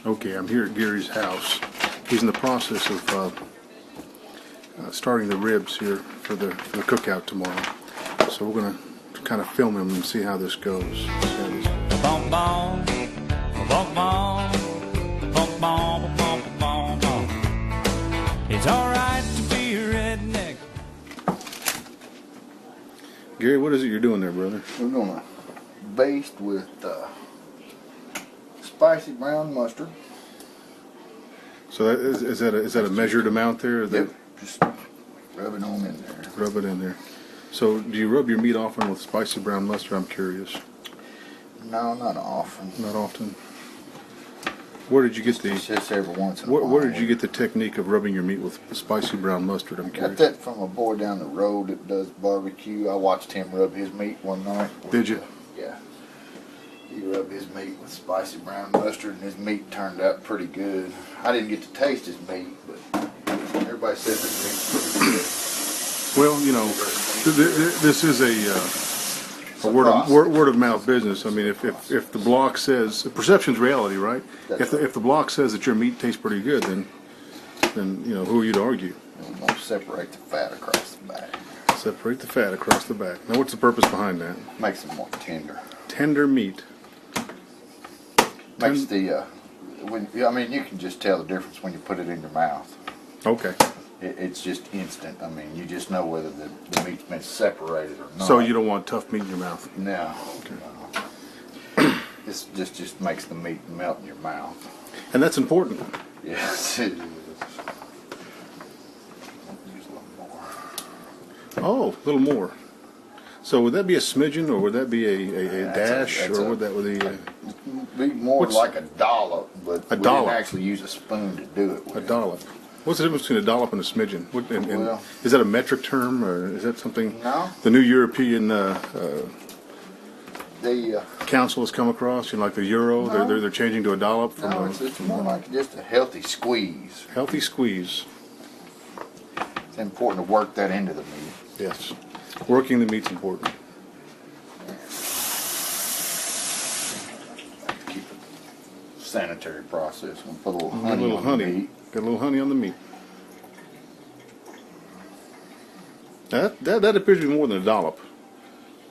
Okay, I'm here at Gary's house. He's in the process of starting the ribs here for the cookout tomorrow. So we're gonna kind of film him and see how this goes. Bom, bom, bom, bom, bom, bom, bom, bom, bom. It's all right to be a redneck. Gary, what is it you're doing there, brother? We're gonna baste with spicy brown mustard. So that is that a measured amount there? Or Yep. Just rub it on in there. Rub it in there. So do you rub your meat often with spicy brown mustard? I'm curious. No, not often. Not often. Where did you get the? Just every once in a while. Where did you get the technique of rubbing your meat with spicy brown mustard? I'm Got curious. that from a boy down the road that does barbecue. I watched him rub his meat one night. Did you? Yeah. He rubbed his meat with spicy brown mustard, and his meat turned out pretty good. I didn't get to taste his meat, but everybody says his meat's pretty good. Well, you know, this is a word of mouth business. I mean, if the blog says perception's reality, right? If the blog says that your meat tastes pretty good, then you know, who are you to argue? And we'll separate the fat across the back. Separate the fat across the back. Now, what's the purpose behind that? Makes it more tender. Tender meat. Makes the I mean, you can just tell the difference when you put it in your mouth. Okay. It's just instant. I mean, you just know whether the meat's been separated or not. So you don't want tough meat in your mouth? No. This just makes the meat melt in your mouth. And that's important. Yes, it is. Use a little more. Oh, a little more. So would that be a smidgen, or would that be a dash, or would that be more like a dollop, but we dollop. didn't actually use a spoon to do it with. A dollop. What's the difference between a dollop and a smidgen? Well, is that a metric term, or is that something No. the new European The council has come across? You know, like the euro, No. they're changing to a dollop from no, it's more like just a healthy squeeze. healthy squeeze. It's important to work that into the meat. Yes, working the meat's important. Keep it sanitary process. We'll put a little honey a little on honey. the meat. Got a little honey on the meat. That appears to be more than a dollop.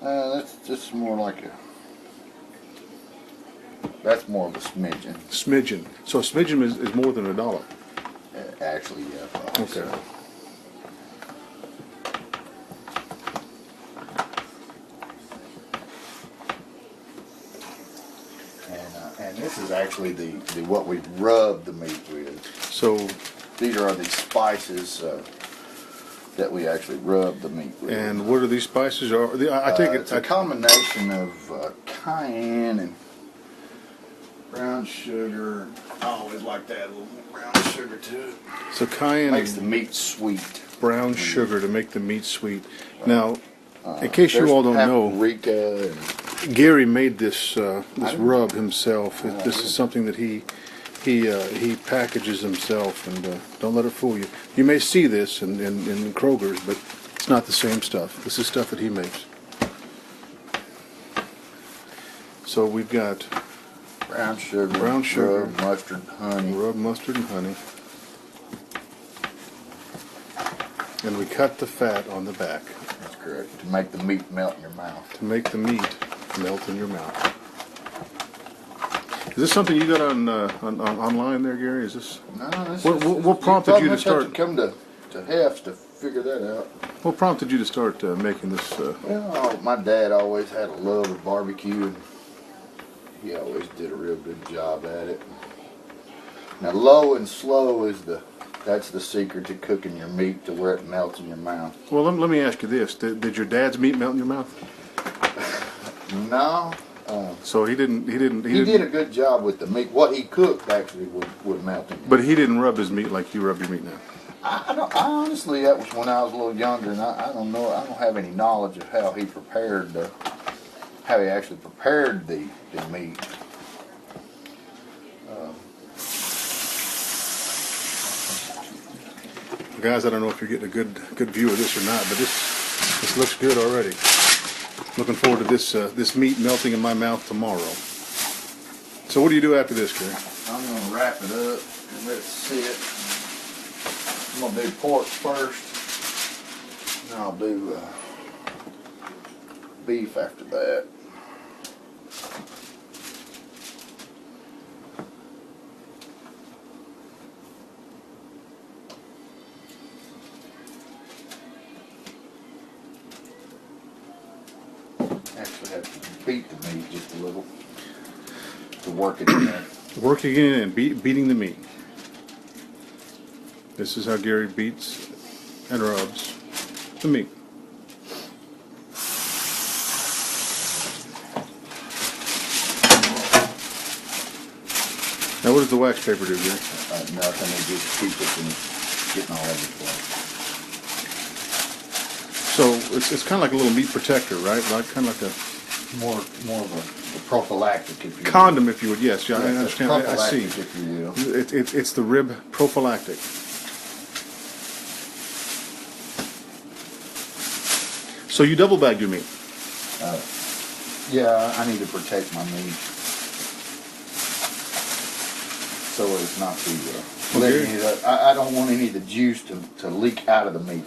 That's just more like that's more of a smidgen. Smidgen. So a smidgen is more than a dollop. Actually, yeah. Probably. Okay. So. And this is actually the what we rub the meat with. So, These are the spices that we actually rub the meat with. and what are these spices? I take it. It's a combination of cayenne and brown sugar. I always like to add a little brown sugar to it. So cayenne Makes the and meat sweet. brown sugar to make the meat sweet. Now, in case you There's all don't know, paprika and Gary made this rub himself. This is something that he packages himself, and don't let it fool you. You may see this in Kroger's, but it's not the same stuff. This is stuff that he makes. So we've got brown sugar, Brown mustard, honey. rub mustard and honey, and we cut the fat on the back That's correct. To make the meat melt in your mouth. to make the meat melt in your mouth. Is this something you got on online there, Gary? Is this? No, this What prompted you to have start? to come to Hef's to figure that out. What prompted you to start making this? Well, my dad always had a love of barbecue, and he always did a real good job at it. Now, low and slow that's the secret to cooking your meat to where it melts in your mouth. Well, let me ask you this: Did your dad's meat melt in your mouth? No. So he didn't. He did a good job with the meat. What he cooked actually would melt in your mouth. But he didn't rub his meat like you rub your meat now. I honestly, that was when I was a little younger, and I don't know. I don't have any knowledge of how he actually prepared the meat. Guys, I don't know if you're getting a good view of this or not, but this looks good already. Looking forward to this meat melting in my mouth tomorrow. So what do you do after this, Gary? I'm gonna wrap it up and let it sit. I'm gonna do pork first, and I'll do beef after that. Actually have to beat the meat just a little to work it in there. Working in and beating the meat. This is how Gary beats and rubs the meat. Now what does the wax paper do, Gary? Nothing, it just keeps it from getting all over the place. So it's kind of like a little meat protector, right? Like kind of like a More of a prophylactic, if you will. condom, if you would. Yes, yeah, I Yes, understand. I see. prophylactic, if you will. It's the rib prophylactic. So you double bag your meat. Yeah, I need to protect my meat so as not to let Okay. any of the, I don't want any of the juice to leak out of the meat.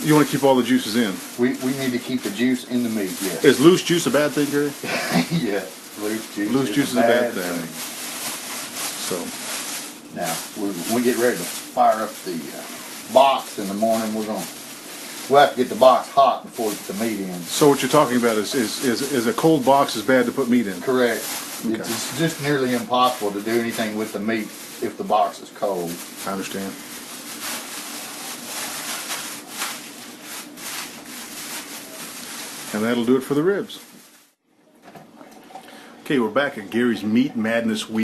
You want to keep all the juices in. We need to keep the juice in the meat, yes. Is loose juice a bad thing, Gary? Yeah, loose juice. Loose juice is a bad thing. So Now, when we get ready to fire up the box in the morning, we'll have to get the box hot before we get the meat in. So what you're talking about is a cold box is bad to put meat in. Correct. Okay. It's just nearly impossible to do anything with the meat if the box is cold. I understand. And that'll do it for the ribs. Okay, we're back at Gary's Meat Madness Week.